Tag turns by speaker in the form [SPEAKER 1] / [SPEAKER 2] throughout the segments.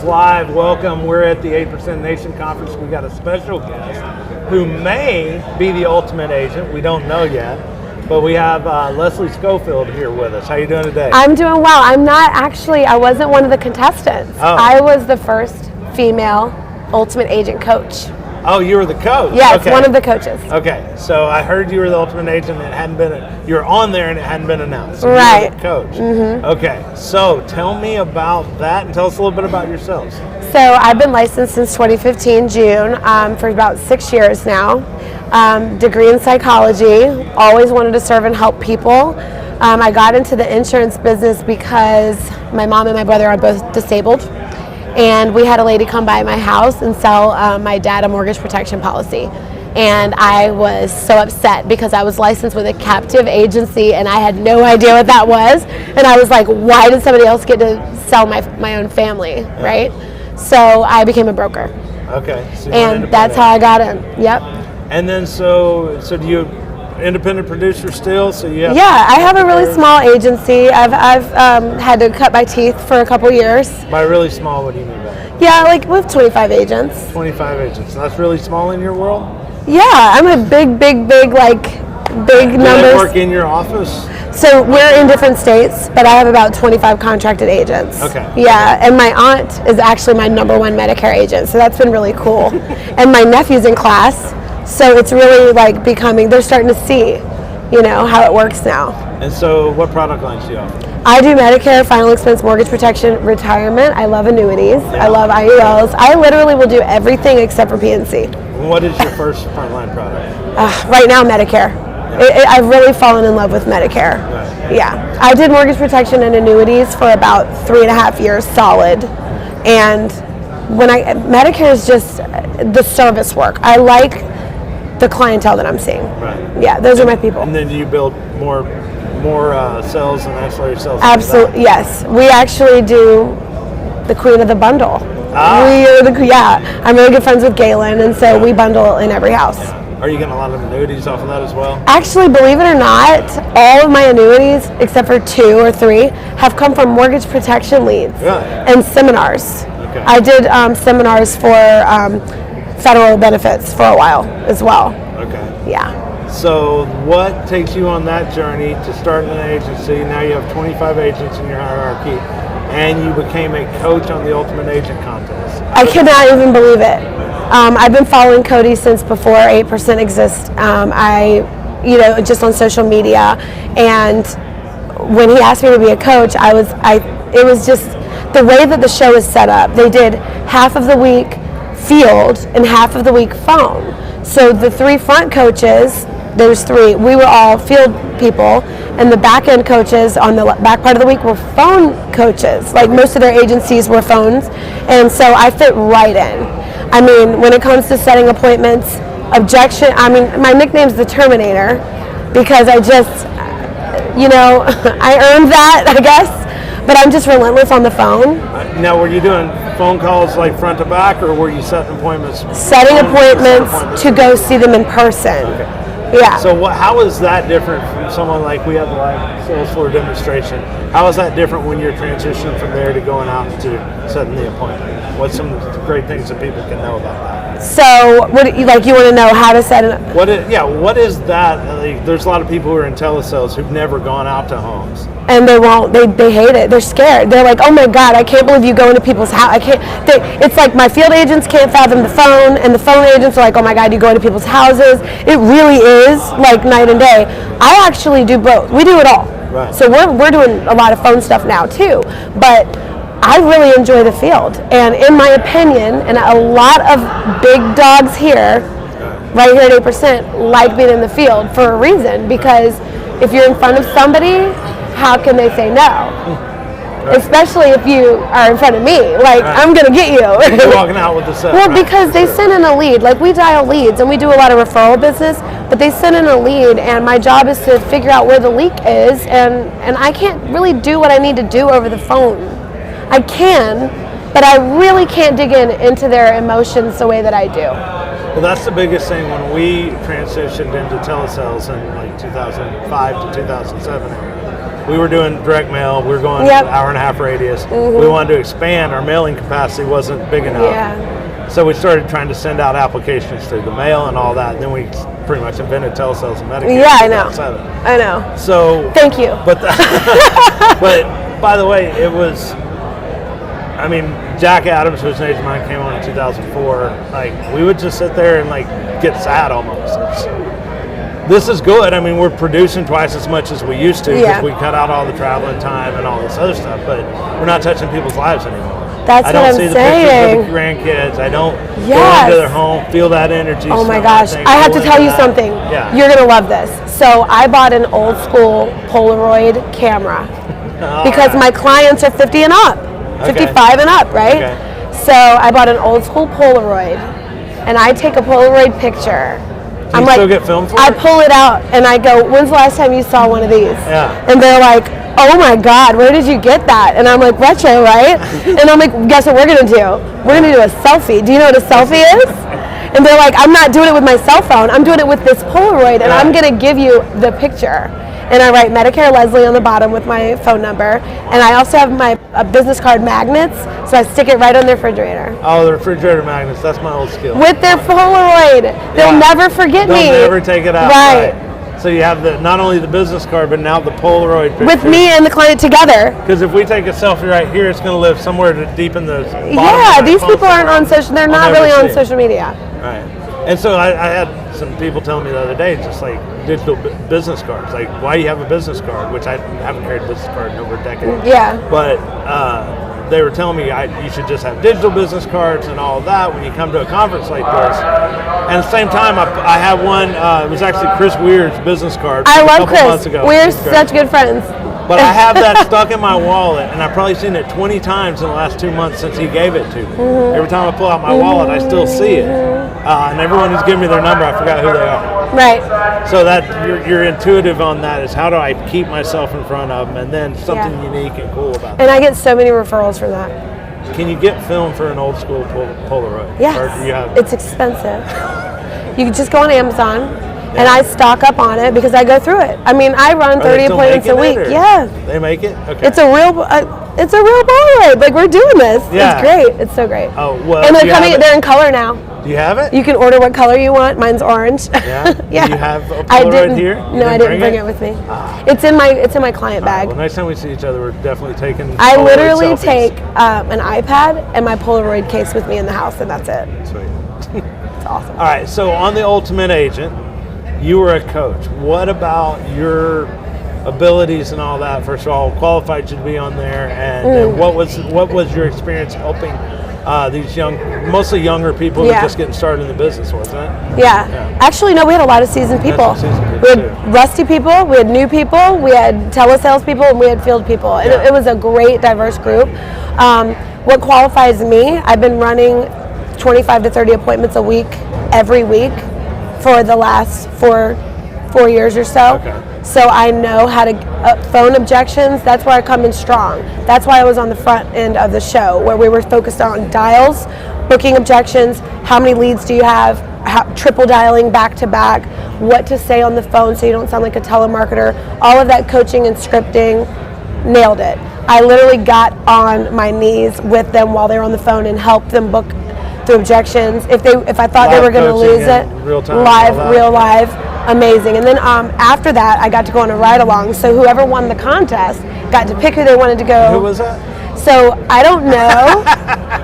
[SPEAKER 1] Live. Welcome. We're at the 8% Nation Conference. We got a special guest who may be the ultimate agent. We don't know yet. But we have Leslie Scofield here with us. How you doing today?
[SPEAKER 2] I'm doing well. I wasn't one of the contestants.
[SPEAKER 1] Oh.
[SPEAKER 2] I was the first female ultimate agent coach.
[SPEAKER 1] Oh, you were the coach?
[SPEAKER 2] Yes,
[SPEAKER 1] okay.
[SPEAKER 2] One of the coaches.
[SPEAKER 1] Okay, so I heard you were the ultimate agent and it hadn't been, you were on there and it hadn't been announced. So
[SPEAKER 2] right.
[SPEAKER 1] You were the coach.
[SPEAKER 2] Mm-hmm.
[SPEAKER 1] Okay, so tell me about that and tell us a little bit about yourselves.
[SPEAKER 2] So I've been licensed since 2015, June, for about 6 years now. Degree in psychology, always wanted to serve and help people. I got into the insurance business because my mom and my brother are both disabled. And we had a lady come by my house and sell my dad a mortgage protection policy. And I was so upset because I was licensed with a captive agency and I had no idea what that was. And I was like, why did somebody else get to sell my own family, right? So I became a broker.
[SPEAKER 1] Okay. So
[SPEAKER 2] and that's how I got in. Yep.
[SPEAKER 1] And then so do you independent producer still? So you have
[SPEAKER 2] I have a really small agency. I've had to cut my teeth for a couple years.
[SPEAKER 1] By really small, what do you mean by that?
[SPEAKER 2] Yeah, like we have 25 agents.
[SPEAKER 1] 25 agents. That's really small in your world?
[SPEAKER 2] Yeah, I'm a big numbers.
[SPEAKER 1] Do they work in your office?
[SPEAKER 2] So we're in different states, but I have about 25 contracted agents.
[SPEAKER 1] Okay.
[SPEAKER 2] Yeah, and my aunt is actually my #1 Medicare agent, so that's been really cool. And my nephew's in class, so it's really like they're starting to see, how it works now.
[SPEAKER 1] And so what product lines do you offer?
[SPEAKER 2] I do Medicare, final expense, mortgage protection, retirement. I love annuities.
[SPEAKER 1] Yeah.
[SPEAKER 2] I love IULs. I literally will do everything except for PNC.
[SPEAKER 1] What is your first frontline product?
[SPEAKER 2] Right now, Medicare.
[SPEAKER 1] Yeah.
[SPEAKER 2] I've really fallen in love with Medicare.
[SPEAKER 1] Right.
[SPEAKER 2] Yeah. I did mortgage protection and annuities for about 3.5 years solid. And Medicare is just the service work. I like the clientele that I'm seeing.
[SPEAKER 1] Right.
[SPEAKER 2] Yeah, those are my people.
[SPEAKER 1] And then do you build more sales and ancillary sales?
[SPEAKER 2] Absolutely, yes. We actually do the queen of the bundle.
[SPEAKER 1] Ah.
[SPEAKER 2] I'm really good friends with Galen, and so we bundle in every house.
[SPEAKER 1] Yeah. Are you getting a lot of annuities off of that as well?
[SPEAKER 2] Actually, believe it or not, all of my annuities, except for 2 or 3, have come from mortgage protection leads and seminars.
[SPEAKER 1] Okay.
[SPEAKER 2] I did seminars for federal benefits for a while as well.
[SPEAKER 1] Okay.
[SPEAKER 2] Yeah.
[SPEAKER 1] So what takes you on that journey to start an agency? Now you have 25 agents in your hierarchy, and you became a coach on the Ultimate Agent Contest.
[SPEAKER 2] I cannot even believe it. I've been following Cody since before 8% exists. Just on social media, and when he asked me to be a coach, it was just the way that the show is set up. They did half of the week field and half of the week phone. So the 3 front coaches, there's 3, we were all field people, and the back end coaches on the back part of the week were phone coaches. Like most of their agencies were phones, and so I fit right in. I mean, when it comes to setting appointments, my nickname's the Terminator because I just, I earned that, I guess, but I'm just relentless on the phone.
[SPEAKER 1] Now, were you doing phone calls like front to back, or were you setting appointments?
[SPEAKER 2] Setting appointments to go see them in person.
[SPEAKER 1] Okay.
[SPEAKER 2] Yeah.
[SPEAKER 1] So how is that different from someone like we have the live sales floor demonstration? How is that different when you're transitioning from there to going out to setting the appointment? What's some of the great things that people can know about that?
[SPEAKER 2] So, you want to know how to set it?
[SPEAKER 1] What is that? Like, there's a lot of people who are in telesales who've never gone out to homes.
[SPEAKER 2] And they won't. They hate it. They're scared. They're like, oh my God, I can't believe you go into people's house. It's like my field agents can't fathom the phone, and the phone agents are like, oh my God, you go into people's houses. It really is like night and day. I actually do both. We do it all.
[SPEAKER 1] Right.
[SPEAKER 2] So we're doing a lot of phone stuff now too. But I really enjoy the field. And in my opinion, and a lot of big dogs here, right here at 8%, like being in the field for a reason. Because if you're in front of somebody, how can they say no? Right. Especially if you are in front of me. Like, right. I'm going to get you.
[SPEAKER 1] You're walking out with the set.
[SPEAKER 2] Well, because they send in a lead. Like, we dial leads, and we do a lot of referral business, but they send in a lead, and my job is to figure out where the leak is, and I can't really do what I need to do over the phone. I can, but I really can't dig into their emotions the way that I do.
[SPEAKER 1] Well, that's the biggest thing when we transitioned into telesales in like 2005 to 2007. we were doing direct mail. We were going
[SPEAKER 2] Yep.
[SPEAKER 1] an hour and a half radius. We wanted to expand. Our mailing capacity wasn't big enough.
[SPEAKER 2] Yeah.
[SPEAKER 1] So we started trying to send out applications through the mail and all that. Then we pretty much invented telesales and Medicare.
[SPEAKER 2] Yeah, I know.
[SPEAKER 1] 2007.
[SPEAKER 2] I know.
[SPEAKER 1] So
[SPEAKER 2] Thank you.
[SPEAKER 1] But but by the way, it was. I mean, Jack Adams, whose an agent of mine, came on in 2004. Like, we would just sit there and like get sad almost. This is good. I mean, we're producing twice as much as we used to because
[SPEAKER 2] Yeah.
[SPEAKER 1] we cut out all the traveling time and all this other stuff. But we're not touching people's lives anymore.
[SPEAKER 2] That's
[SPEAKER 1] I
[SPEAKER 2] what
[SPEAKER 1] don't
[SPEAKER 2] I'm
[SPEAKER 1] see the
[SPEAKER 2] saying.
[SPEAKER 1] pictures of the grandkids. I don't go
[SPEAKER 2] Yes.
[SPEAKER 1] into their home, feel that energy.
[SPEAKER 2] Oh my
[SPEAKER 1] smell
[SPEAKER 2] gosh,
[SPEAKER 1] that thing,
[SPEAKER 2] I have
[SPEAKER 1] go
[SPEAKER 2] to tell
[SPEAKER 1] into
[SPEAKER 2] you
[SPEAKER 1] that.
[SPEAKER 2] something.
[SPEAKER 1] Yeah.
[SPEAKER 2] You're going to love this. So I bought an old school Polaroid camera because my clients are 50 and up, 55 and up, right?
[SPEAKER 1] Okay.
[SPEAKER 2] So I bought an old school Polaroid and I take a Polaroid picture.
[SPEAKER 1] Do you still get filmed for
[SPEAKER 2] I
[SPEAKER 1] it?
[SPEAKER 2] pull it out and I go, when's the last time you saw one of these?
[SPEAKER 1] Yeah.
[SPEAKER 2] And they're like, oh my God, where did you get that? And I'm like, retro, right? And I'm like, guess what we're gonna do? We're gonna do a selfie. Do you know what a selfie is? And they're like, I'm not doing it with my cell phone. I'm doing it with this Polaroid and I'm gonna give you the picture. And I write Medicare Leslie on the bottom with my phone number. And I also have my business card magnets, so I stick it right on the refrigerator.
[SPEAKER 1] Oh, the refrigerator magnets. That's my old skill.
[SPEAKER 2] With their Polaroid. They'll never forget me.
[SPEAKER 1] They'll never take it out.
[SPEAKER 2] Right.
[SPEAKER 1] So you have not only the business card, but now the Polaroid picture.
[SPEAKER 2] With me and the client together.
[SPEAKER 1] Because if we take a selfie right here, it's going to live somewhere deep in the bottom
[SPEAKER 2] Yeah,
[SPEAKER 1] of my
[SPEAKER 2] these
[SPEAKER 1] phone
[SPEAKER 2] people aren't
[SPEAKER 1] somewhere.
[SPEAKER 2] on social. They're
[SPEAKER 1] I'll
[SPEAKER 2] not
[SPEAKER 1] never
[SPEAKER 2] really on
[SPEAKER 1] see it.
[SPEAKER 2] social media.
[SPEAKER 1] Right. And so I had some people telling me the other day, just like digital business cards. Like, why do you have a business card? Which I haven't carried a business card in over a decade.
[SPEAKER 2] Yeah.
[SPEAKER 1] But they were telling me you should just have digital business cards and all of that when you come to a conference like this. And at the same time, I have one. It was actually Chris Weir's business card.
[SPEAKER 2] I
[SPEAKER 1] from a
[SPEAKER 2] love
[SPEAKER 1] couple months
[SPEAKER 2] Chris.
[SPEAKER 1] ago.
[SPEAKER 2] We're
[SPEAKER 1] He's great.
[SPEAKER 2] such good friends.
[SPEAKER 1] But I have that stuck in my wallet, and I've probably seen it 20 times in the last 2 months since he gave it to me. Every time I pull out my wallet, I still see it. And everyone who's given me their number, I forgot who they are.
[SPEAKER 2] Right.
[SPEAKER 1] So that you're intuitive on that is how do I keep myself in front of them, and then something unique and cool about
[SPEAKER 2] And I get so many referrals from that.
[SPEAKER 1] it. Can you get film for an old school Polaroid?
[SPEAKER 2] Yes.
[SPEAKER 1] Or do you have?
[SPEAKER 2] It's expensive. You can just go on Amazon. And I stock up on it because I go through it. I mean, I run 30 appointments a week. Yeah.
[SPEAKER 1] They make it? Okay.
[SPEAKER 2] It's a real Polaroid. Like, we're doing this.
[SPEAKER 1] Yeah.
[SPEAKER 2] It's great. It's so great.
[SPEAKER 1] Oh, well.
[SPEAKER 2] And
[SPEAKER 1] do you have it?
[SPEAKER 2] they're in color now.
[SPEAKER 1] Do you have it?
[SPEAKER 2] You can order what color you want. Mine's orange.
[SPEAKER 1] Yeah?
[SPEAKER 2] Yeah.
[SPEAKER 1] Do you have a
[SPEAKER 2] I
[SPEAKER 1] Polaroid
[SPEAKER 2] didn't,
[SPEAKER 1] here? You
[SPEAKER 2] No, I didn't bring
[SPEAKER 1] it
[SPEAKER 2] it with me. It's in my client bag.
[SPEAKER 1] Well, next time we see each other, we're definitely taking
[SPEAKER 2] I
[SPEAKER 1] Polaroid
[SPEAKER 2] literally
[SPEAKER 1] selfies.
[SPEAKER 2] take an iPad and my Polaroid case with me in the house, and that's it.
[SPEAKER 1] Sweet.
[SPEAKER 2] It's awesome.
[SPEAKER 1] All right, so on the Ultimate Agent, you were a coach. What about your abilities and all that? First of all, qualified you to be on there, and what was your experience helping these mostly younger people who are just getting started in the business, wasn't it?
[SPEAKER 2] Yeah. Actually, no, we had a lot of seasoned people.
[SPEAKER 1] Some seasoned
[SPEAKER 2] We
[SPEAKER 1] people,
[SPEAKER 2] had rusty people, we had new people, we had telesales people, and we had field people. And it was a great, diverse group. What qualifies me, I've been running 25 to 30 appointments a week, every week, for the last four years or so.
[SPEAKER 1] Okay.
[SPEAKER 2] So I know how to phone objections. That's where I come in strong. That's why I was on the front end of the show, where we were focused on dials, booking objections, how many leads do you have, triple dialing back to back, what to say on the phone so you don't sound like a telemarketer. All of that coaching and scripting, nailed it. I literally got on my knees with them while they were on the phone and helped them book the objections. If I thought they were going to lose it, real live, amazing. And then after that, I got to go on a ride along. So whoever won the contest got to pick who they wanted to go.
[SPEAKER 1] Who was that?
[SPEAKER 2] So I don't know.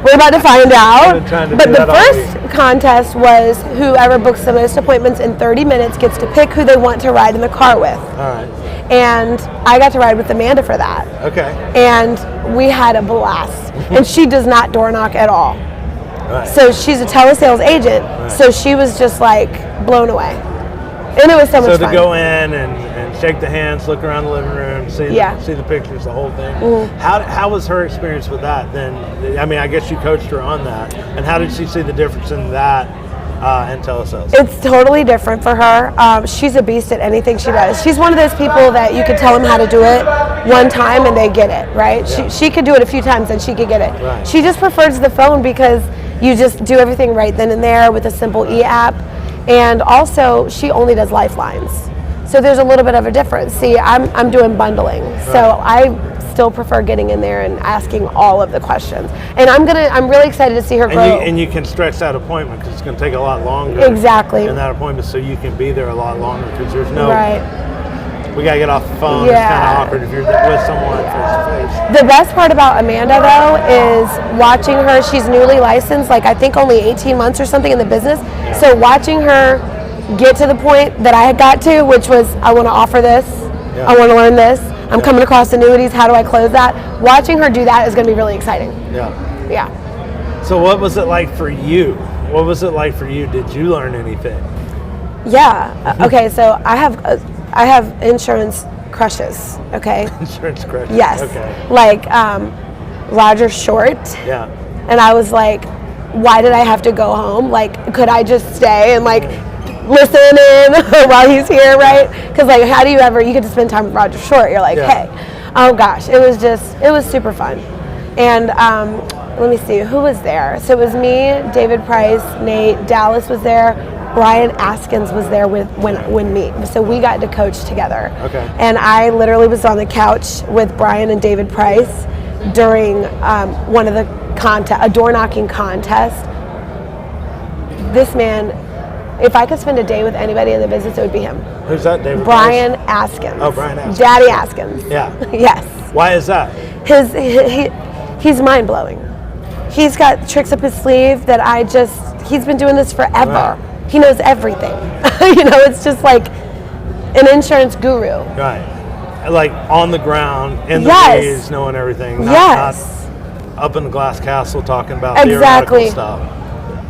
[SPEAKER 2] We're about to find out. But the first contest was whoever books the most appointments in 30 minutes gets to pick who they want to ride in the car with.
[SPEAKER 1] All right.
[SPEAKER 2] And I got to ride with Amanda for that.
[SPEAKER 1] Okay.
[SPEAKER 2] And we had a blast. And she does not door knock at all.
[SPEAKER 1] Right.
[SPEAKER 2] So she's a telesales agent.
[SPEAKER 1] Right.
[SPEAKER 2] So she was just like blown away. And it was so much
[SPEAKER 1] So
[SPEAKER 2] fun.
[SPEAKER 1] to go in and shake the hands, look around the living room, see the pictures, the whole thing. How was her experience with that then? I mean, I guess you coached her on that. And how did she see the difference in that and telesales?
[SPEAKER 2] It's totally different for her. She's a beast at anything she does. She's one of those people that you could tell them how to do it one time and they get it, right?
[SPEAKER 1] Yeah.
[SPEAKER 2] She could do it a few times and she could get it.
[SPEAKER 1] Right.
[SPEAKER 2] She just prefers the phone because you just do everything right then and there with a simple e-app. And also, she only does lifelines. So there's a little bit of a difference. See, I'm doing bundling, so I still prefer getting in there and asking all of the questions. And I'm really excited to see her grow.
[SPEAKER 1] And you can stretch that appointment because it's going to take a lot longer.
[SPEAKER 2] Exactly.
[SPEAKER 1] In that appointment, so you can be there a lot longer because there's no.
[SPEAKER 2] Right.
[SPEAKER 1] We got to get off the phone. It's kind of awkward if you're with someone face to face.
[SPEAKER 2] The best part about Amanda, though, is watching her. She's newly licensed, like I think only 18 months or something in the business. Yeah. So watching her get to the point that I had got to, which was I want to offer this, I want to learn this, I'm coming across annuities, how do I close that? Watching her do that is going to be really exciting. Yeah.
[SPEAKER 1] So what was it like for you? What was it like for you? Did you learn anything?
[SPEAKER 2] Yeah. Okay, so I have insurance crushes, okay?
[SPEAKER 1] Insurance crushes.
[SPEAKER 2] Yes.
[SPEAKER 1] Okay.
[SPEAKER 2] Like Roger Short.
[SPEAKER 1] Yeah.
[SPEAKER 2] And I was like, why did I have to go home? Like, could I just stay and like listen in while he's here, right? Because like, how do you get to spend time with Roger Short? You're like, hey, oh gosh, it was super fun. And let me see, who was there? So it was me, David Price, Nate, Dallas was there, Brian Askins was there when me. So we got to coach together. Okay. And I literally was on the couch with Brian and David Price during one of the a door knocking contest. This man, if I could spend a day with anybody in the business, it would be him.
[SPEAKER 1] Who's that, David?
[SPEAKER 2] Brian Askins.
[SPEAKER 1] Oh, Brian Askins.
[SPEAKER 2] Daddy Askins.
[SPEAKER 1] Yeah.
[SPEAKER 2] Yes.
[SPEAKER 1] Why is that?
[SPEAKER 2] He's mind blowing. He's got tricks up his sleeve that he's been doing this forever. Right. He knows everything. It's just like an insurance guru.
[SPEAKER 1] Right. Like on the ground, in the weeds, knowing everything. Not up in the glass castle talking about theoretical stuff.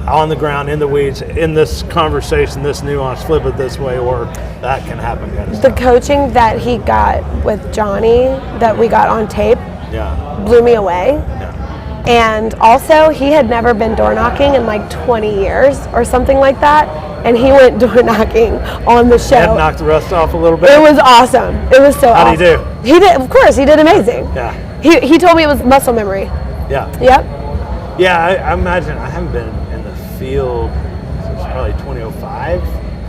[SPEAKER 1] On the ground, in the weeds, in this conversation, this nuance, flip it this way, or that can happen. Kind of stuff.
[SPEAKER 2] The coaching that he got with Johnny, that we got on tape, blew me away. Yeah. And also, he had never been door knocking in like 20 years or something like that. And he went door knocking on the show.
[SPEAKER 1] And knocked the rust off a little bit.
[SPEAKER 2] It was awesome. It was so awesome.
[SPEAKER 1] How'd he do?
[SPEAKER 2] He did, of course, he did amazing.
[SPEAKER 1] Yeah.
[SPEAKER 2] He told me it was muscle memory.
[SPEAKER 1] Yeah.
[SPEAKER 2] Yep.
[SPEAKER 1] Yeah, I imagine I haven't been in the field since probably 2005.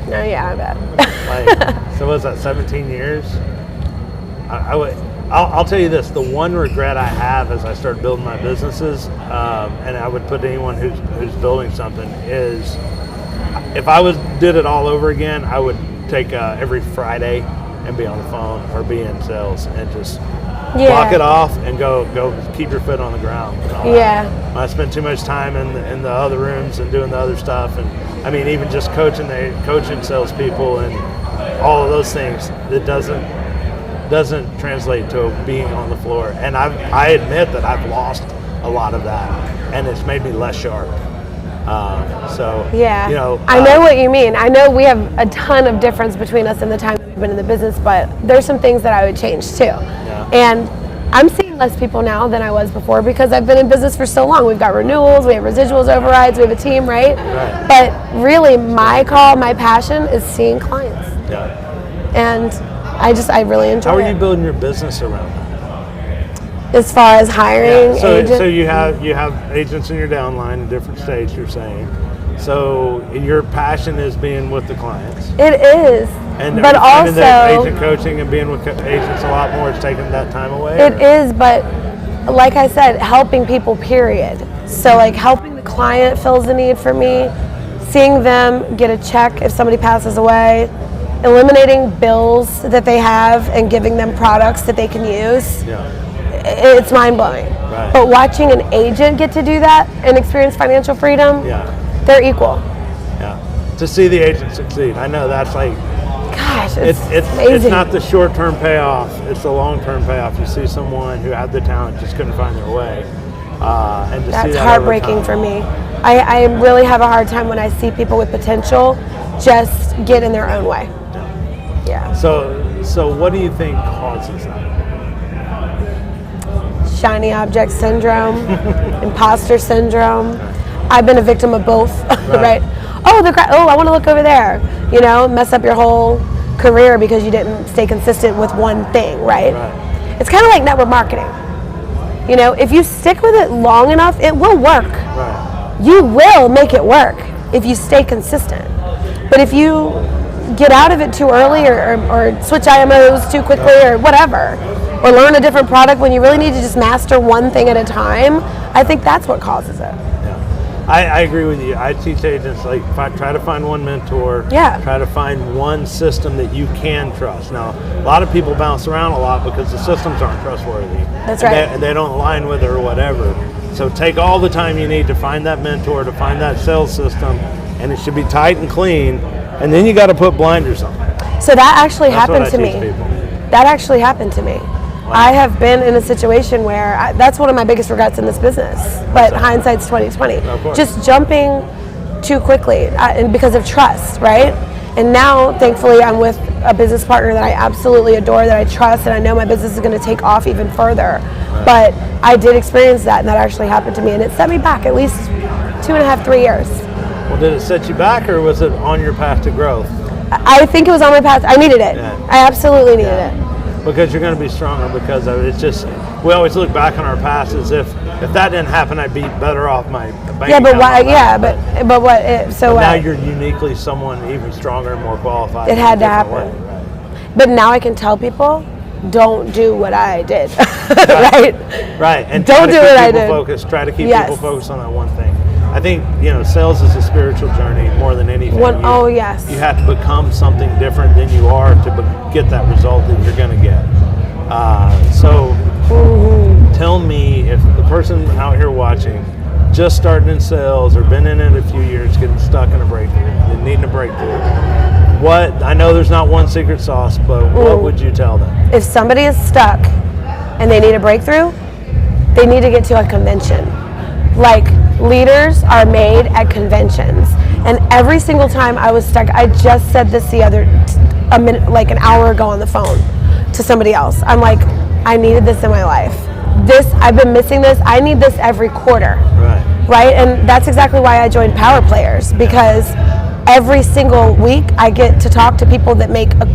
[SPEAKER 2] No, yeah, I bet.
[SPEAKER 1] So was that 17 years? I'll tell you this, the one regret I have as I started building my businesses, and I would put anyone who's building something, is if I did it all over again, I would take every Friday and be on the phone or be in sales and just block it off and go keep your foot on the ground. I spent too much time in the other rooms and doing the other stuff, and I mean even just coaching salespeople and all of those things, it doesn't translate to being on the floor. And I admit that I've lost a lot of that, and it's made me less sharp.
[SPEAKER 2] I know what you mean. I know we have a ton of difference between us and the time we've been in the business, but there's some things that I would change too. Yeah. And I'm seeing less people now than I was before because I've been in business for so long. We've got renewals, we have residuals, overrides, we have a team, right? But really my passion is seeing clients. Yeah. And I really enjoy it.
[SPEAKER 1] How are you building your business around that?
[SPEAKER 2] As far as hiring agents?
[SPEAKER 1] So you have agents in your downline in different states, you're saying. So your passion is being with the clients.
[SPEAKER 2] It is. But also
[SPEAKER 1] that agent coaching and being with agents a lot more is taking that time away?
[SPEAKER 2] It is, but like I said, helping people, period. So like helping the client fills the need for me, seeing them get a check if somebody passes away, eliminating bills that they have and giving them products that they can use. Yeah. It's mind-blowing. Right. But watching an agent get to do that and experience financial freedom, they're equal.
[SPEAKER 1] Yeah. To see the agent succeed. I know that's like,
[SPEAKER 2] gosh, it's amazing.
[SPEAKER 1] It's not the short-term payoff, it's the long-term payoff. You see someone who had the talent, just couldn't find their way. And to
[SPEAKER 2] that's
[SPEAKER 1] see that
[SPEAKER 2] heartbreaking for me. I really have a hard time when I see people with potential just get in their own way. Yeah.
[SPEAKER 1] So what do you think causes that?
[SPEAKER 2] Shiny object syndrome, imposter syndrome. I've been a victim of both, right? I want to look over there. Mess up your whole career because you didn't stay consistent with one thing, right? It's kind of like network marketing. If you stick with it long enough, it will work. Right. You will make it work if you stay consistent. But if you get out of it too early or switch IMOs too quickly or whatever. Or learn a different product when you really need to just master one thing at a time. I think that's what causes it.
[SPEAKER 1] I agree with you. I teach agents, like, try to find one mentor.
[SPEAKER 2] Yeah.
[SPEAKER 1] Try to find one system that you can trust. Now, a lot of people bounce around a lot because the systems aren't trustworthy.
[SPEAKER 2] That's right.
[SPEAKER 1] And they don't align with it or whatever. So take all the time you need to find that mentor, to find that sales system, and it should be tight and clean. And then you got to put blinders on.
[SPEAKER 2] So that actually happened to me.
[SPEAKER 1] People.
[SPEAKER 2] That actually happened to me. Wow. I have been in a situation where that's one of my biggest regrets in this business. But hindsight's 20/20. Just jumping too quickly and because of trust, right? And now, thankfully, I'm with a business partner that I absolutely adore, that I trust, and I know my business is going to take off even further. Right. But I did experience that, and that actually happened to me, and it set me back at least 2.5, 3 years.
[SPEAKER 1] Well, did it set you back, or was it on your path to growth?
[SPEAKER 2] I think it was on my path. I needed it. Yeah. I absolutely needed it.
[SPEAKER 1] Because you're going to be stronger because of it. It's just, we always look back on our past as if that didn't happen, I'd be better off my bank
[SPEAKER 2] Yeah, but why?
[SPEAKER 1] That,
[SPEAKER 2] yeah, but what? So
[SPEAKER 1] now you're uniquely someone even stronger and more qualified.
[SPEAKER 2] It had to happen. Way, right? But now I can tell people, don't do what I did. Right?
[SPEAKER 1] Right. And
[SPEAKER 2] don't do what I did.
[SPEAKER 1] Try to keep people focused on that one thing. I think, sales is a spiritual journey more than anything.
[SPEAKER 2] Yes.
[SPEAKER 1] You have to become something different than you are to get that result that you're going to get. So tell me, if the person out here watching, just starting in sales or been in it a few years, getting stuck in a breakthrough, and needing a breakthrough, I know there's not one secret sauce, but what would you tell them?
[SPEAKER 2] If somebody is stuck and they need a breakthrough, they need to get to a convention. Like, leaders are made at conventions, and every single time I was stuck, I just said this an hour ago on the phone to somebody else. I'm like, I needed this in my life. I've been missing this. I need this every quarter. Right? And that's exactly why I joined Power Players, because every single week I get to talk to people that make a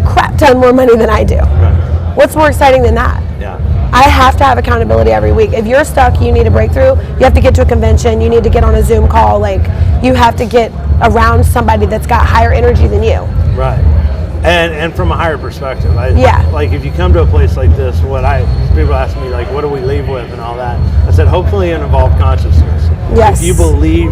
[SPEAKER 2] crap ton more money than I do. Right. What's more exciting than that?
[SPEAKER 1] Yeah.
[SPEAKER 2] I have to have accountability every week. If you're stuck, you need a breakthrough, you have to get to a convention, you need to get on a Zoom call, you have to get around somebody that's got higher energy than you.
[SPEAKER 1] Right. And from a higher perspective. Like, if you come to a place like this, people ask me, what do we leave with and all that? I said, hopefully an evolved consciousness.
[SPEAKER 2] Yes.
[SPEAKER 1] If you believe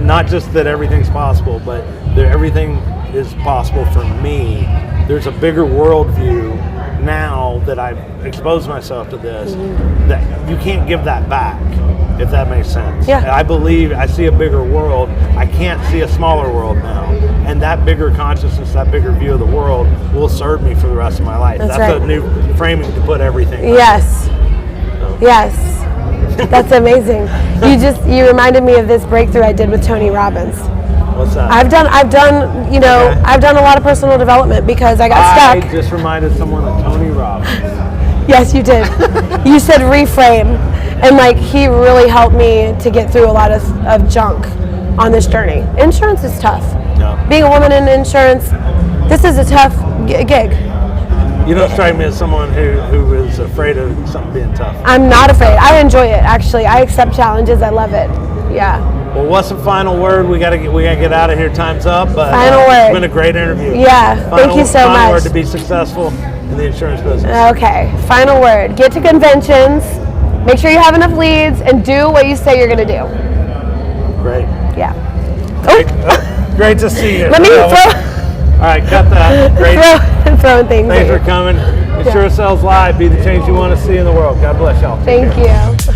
[SPEAKER 1] not just that everything's possible, but that everything is possible for me, there's a bigger worldview now that I've exposed myself to this, that you can't give that back, if that makes sense.
[SPEAKER 2] Yeah.
[SPEAKER 1] I see a bigger world. I can't see a smaller world now. And that bigger consciousness, that bigger view of the world will serve me for the rest of my life. That's
[SPEAKER 2] right.
[SPEAKER 1] a new framing to put everything on.
[SPEAKER 2] Yes. Yes. That's amazing. You reminded me of this breakthrough I did with Tony Robbins.
[SPEAKER 1] What's that?
[SPEAKER 2] I've done a lot of personal development because I got stuck.
[SPEAKER 1] I just reminded someone of Tony Robbins.
[SPEAKER 2] Yes, you did. You said reframe, and he really helped me to get through a lot of junk on this journey. Insurance is tough.
[SPEAKER 1] No.
[SPEAKER 2] Being a woman in insurance, this is a tough gig.
[SPEAKER 1] You don't strike me as someone who is afraid of something being tough.
[SPEAKER 2] I'm not afraid. I enjoy it, actually. I accept challenges. I love it. Yeah.
[SPEAKER 1] Well, what's the final word? We gotta get out of here. Time's up. But
[SPEAKER 2] final word.
[SPEAKER 1] It's been a great interview.
[SPEAKER 2] Yeah. Thank you so much.
[SPEAKER 1] Final word to be successful in the insurance business.
[SPEAKER 2] Okay. Final word. Get to conventions. Make sure you have enough leads, and do what you say you're going to do.
[SPEAKER 1] Great.
[SPEAKER 2] Yeah.
[SPEAKER 1] Great to see you.
[SPEAKER 2] Let me throw.
[SPEAKER 1] All right, cut that. Great.
[SPEAKER 2] Throwing things.
[SPEAKER 1] Thanks for coming. Insurasales Live. Be the change you want to see in the world. God bless y'all.
[SPEAKER 2] Thank you.